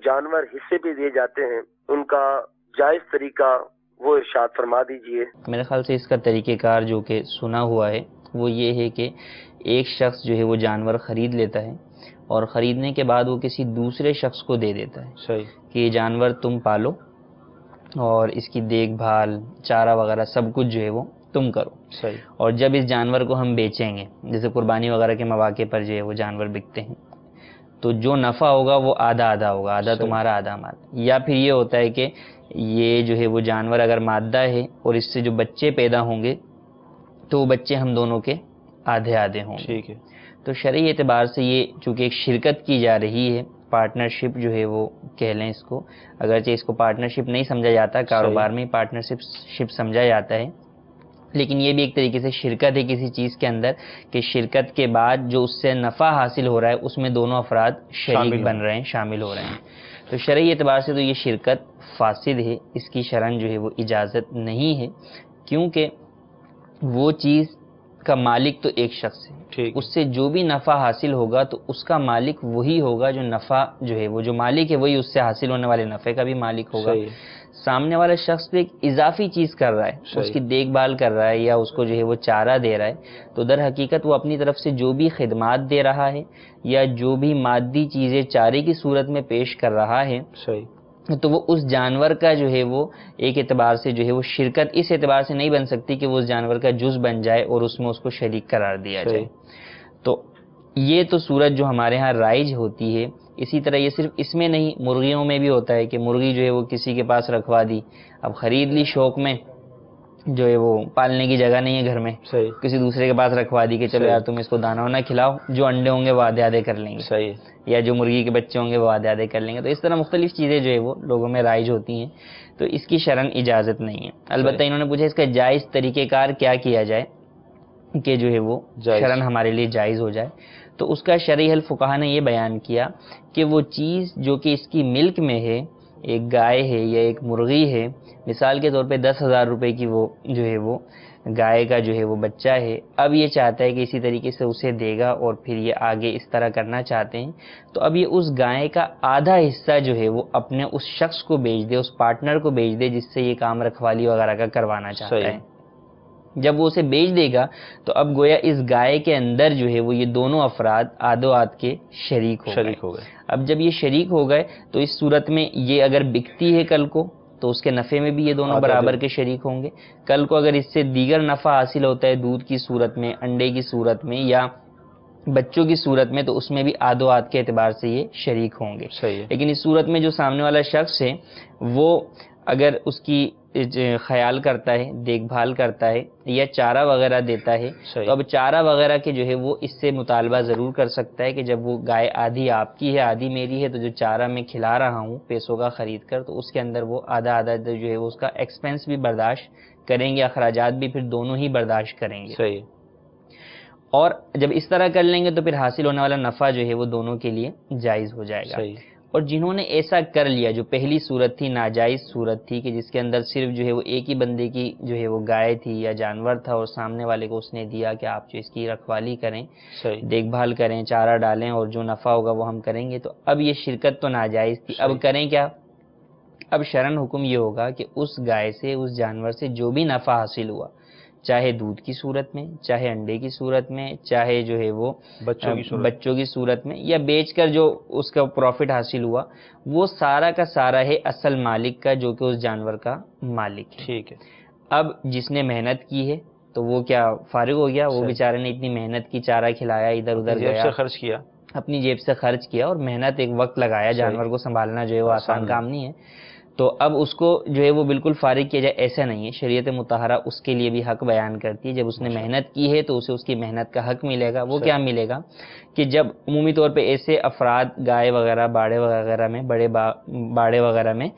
جانور حصے پہ دیے جاتے ہیں ان کا جائز طریقہ وہ ارشاد فرما دیجئے۔ میرے خیال سے اس کا طریقہ کار جو کہ سنا ہوا ہے وہ یہ ہے کہ ایک شخص جو ہے وہ جانور خرید لیتا ہے اور خریدنے کے بعد وہ کسی دوسرے شخص کو دے دیتا ہے صحیح کہ یہ جانور تم پالو اور اس کی دیکھ بھال چارہ وغیرہ سب کچھ جو ہے وہ تم کرو، صحیح اور جب اس جانور کو ہم بیچیں گے، جیسے قربانی وغیرہ کے مواقع پر جو ہے وہ جانور بکتے ہیں، تو جو نفع ہوگا وہ آدھا آدھا ہوگا، آدھا تمہارا آدھا ہمارا۔ یا پھر یہ ہوتا ہے کہ یہ جو ہے وہ جانور اگر مادہ ہے اور اس سے جو بچے پیدا ہوں گے تو وہ بچے ہم دونوں کے آدھے آدھے ہوں گے۔ ٹھیک ہے، تو شرعی اعتبار سے یہ چونکہ ایک شرکت کی جا رہی ہے، پارٹنرشپ جو ہے وہ کہہ لیں اس کو، اگرچہ اس کو پارٹنرشپ نہیں سمجھا جاتا، کاروبار میں پارٹنرشپ سمجھا جاتا ہے، لیکن یہ بھی ایک طریقے سے شرکت ہے کسی چیز کے اندر کہ شرکت کے بعد جو اس سے نفع حاصل ہو رہا ہے اس میں دونوں افراد شریک بن رہے ہیں، شامل ہو رہے ہیں۔ تو شرعی اعتبار سے تو یہ شرکت فاسد ہے، اس کی شرعاً جو ہے وہ اجازت نہیں ہے، کیونکہ وہ چیز کا مالک تو ایک شخص ہے، اس سے جو بھی نفع حاصل ہوگا تو اس کا مالک وہی ہوگا، جو نفع جو ہے وہ جو مالک ہے وہی اس سے حاصل ہونے والے نفع کا بھی مالک ہوگا۔ سامنے والا شخص بھی ایک اضافی چیز کر رہا ہے، اس کی دیکھ بھال کر رہا ہے یا اس کو جو ہے وہ چارہ دے رہا ہے، تو در حقیقت وہ اپنی طرف سے جو بھی خدمات دے رہا ہے یا جو بھی مادی چیزیں چارے کی صورت میں پیش کر رہا ہے تو وہ اس جانور کا جو ہے وہ ایک اعتبار سے جو ہے وہ شرکت اس اعتبار سے نہیں بن سکتی کہ وہ اس جانور کا جز بن جائے اور اس میں اس کو شریک قرار دیا جائے۔ تو یہ تو صورت جو ہمارے ہاں رائج ہوتی ہے۔ اسی طرح یہ صرف اس میں نہیں، مرغیوں میں بھی ہوتا ہے کہ مرغی جو ہے وہ کسی کے پاس رکھوا دی، اب خرید لی شوق میں، جو ہے وہ پالنے کی جگہ نہیں ہے گھر میں، کسی دوسرے کے پاس رکھوا دی کہ چلو یار تم اس کو دانا وانا کھلاؤ، جو انڈے ہوں گے وہ آدھے آدھے کر لیں گے، یا جو مرغی کے بچے ہوں گے وہ آدھے آدھے کر لیں گے۔ تو اس طرح مختلف چیزیں جو ہے وہ لوگوں میں رائج ہوتی ہیں، تو اس کی شرعاً اجازت نہیں ہے۔ البتہ انہوں نے پوچھا اس کا جائز طریقہ کار کیا کیا جائے کہ جو ہے وہ شرعاً ہمارے لیے جائز ہو جائے، تو اس کا شرعی حل فقہا نے یہ بیان کیا کہ وہ چیز جو کہ اس کی ملک میں ہے، ایک گائے ہے یا ایک مرغی ہے، مثال کے طور پہ 10,000 روپے کی وہ جو ہے وہ گائے کا جو ہے وہ بچہ ہے، اب یہ چاہتا ہے کہ اسی طریقے سے اسے دے گا اور پھر یہ آگے اس طرح کرنا چاہتے ہیں، تو اب یہ اس گائے کا آدھا حصہ جو ہے وہ اپنے اس شخص کو بیچ دے، اس پارٹنر کو بیچ دے جس سے یہ کام رکھوالی وغیرہ کا کروانا چاہتا ہے۔ جب وہ اسے بیچ دے گا تو اب گویا اس گائے کے اندر جو ہے وہ یہ دونوں افراد آدھو آدھ کے شریک ہو گئے۔ اب جب یہ شریک ہو گئے تو اس صورت میں یہ اگر بکتی ہے کل کو تو اس کے نفع میں بھی یہ دونوں برابر کے شریک ہوں گے، کل کو اگر اس سے دیگر نفع حاصل ہوتا ہے دودھ کی صورت میں، انڈے کی صورت میں یا بچوں کی صورت میں، تو اس میں بھی آدھو آدھ کے اعتبار سے یہ شریک ہوں گے۔ لیکن اس صورت میں جو سامنے والا شخص ہے وہ اگر اس کی خیال کرتا ہے، دیکھ بھال کرتا ہے یا چارہ وغیرہ دیتا ہے، تو اب چارہ وغیرہ کے جو ہے وہ اس سے مطالبہ ضرور کر سکتا ہے کہ جب وہ گائے آدھی آپ کی ہے آدھی میری ہے، تو جو چارہ میں کھلا رہا ہوں پیسوں کا خرید کر، تو اس کے اندر وہ آدھا آدھا جو ہے وہ اس کا ایکسپینس بھی برداشت کریں گے، اخراجات بھی پھر دونوں ہی برداشت کریں گے۔ اور جب اس طرح کر لیں گے تو پھر حاصل ہونے والا نفع جو ہے وہ دونوں کے لیے جائز ہو جائے گا۔ اور جنہوں نے ایسا کر لیا، جو پہلی صورت تھی ناجائز صورت تھی کہ جس کے اندر صرف جو ہے وہ ایک ہی بندے کی جو ہے وہ گائے تھی یا جانور تھا اور سامنے والے کو اس نے دیا کہ آپ جو اس کی رکھوالی کریں، دیکھ بھال کریں، چارہ ڈالیں اور جو نفع ہوگا وہ ہم کریں گے، تو اب یہ شرکت تو ناجائز تھی، اب کریں کیا؟ اب شرعاً حکم یہ ہوگا کہ اس گائے سے اس جانور سے جو بھی نفع حاصل ہوا، چاہے دودھ کی صورت میں، چاہے انڈے کی صورت میں، چاہے جو ہے وہ بچوں کی صورت میں، یا بیچ کر جو اس کا پروفٹ حاصل ہوا، وہ سارا کا سارا ہے اصل مالک کا جو کہ اس جانور کا مالک ہے۔ ٹھیک ہے، اب جس نے محنت کی ہے تو وہ کیا فارغ ہو گیا؟ وہ بیچارے نے اتنی محنت کی، چارہ کھلایا، ادھر ادھر گیا، خرچ کیا، اپنی جیب سے خرچ کیا اور محنت ایک وقت لگایا، جانور کو سنبھالنا جو ہے وہ آسان کام نہیں ہے، تو اب اس کو جو ہے وہ بالکل فارغ کیا جائے ایسا نہیں ہے۔ شریعت مطہرہ اس کے لیے بھی حق بیان کرتی ہے، جب اس نے محنت کی ہے تو اسے اس کی محنت کا حق ملے گا۔ وہ کیا ملے گا کہ جب عمومی طور پہ ایسے افراد گائے وغیرہ باڑے وغیرہ میں بڑے باڑے وغیرہ میں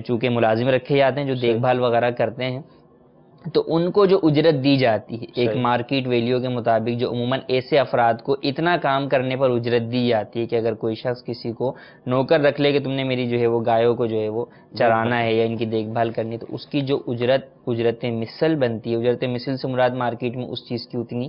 چونکہ ملازم رکھے جاتے ہیں جو دیکھ بھال وغیرہ کرتے ہیں، تو ان کو جو اجرت دی جاتی ہے ایک مارکیٹ ویلیو کے مطابق، جو عموماً ایسے افراد کو اتنا کام کرنے پر اجرت دی جاتی ہے کہ اگر کوئی شخص کسی کو نوکر رکھ لے کہ تم نے میری جو ہے وہ گایوں کو جو ہے وہ چرانا ہے یا ان کی دیکھ بھال کرنی ہے، تو اس کی جو اجرت مثل بنتی ہے، اجرت مثل سے مراد مارکیٹ میں اس چیز کی اتنی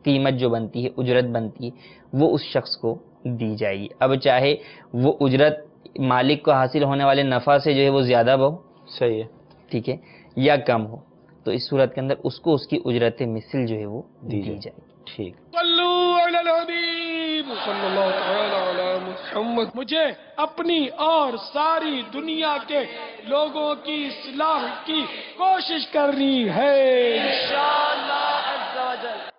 قیمت جو بنتی ہے، اجرت بنتی ہے، وہ اس شخص کو دی جائے گی۔ اب چاہے وہ اجرت مالک کو حاصل ہونے والے نفع سے جو ہے وہ زیادہ ہو، صحیح ہے، ٹھیک ہے، یا کم ہو، تو اس صورت کے اندر اس کو اس کی اجرت مثل جو ہے وہ دی جائے گی. ٹھیک. صلو علی الحبیب صلی اللہ تعالی علی محمد. مجھے اپنی اور ساری دنیا کے لوگوں کی اصلاح کی کوشش کرنی ہے انشاءاللہ عز و جل.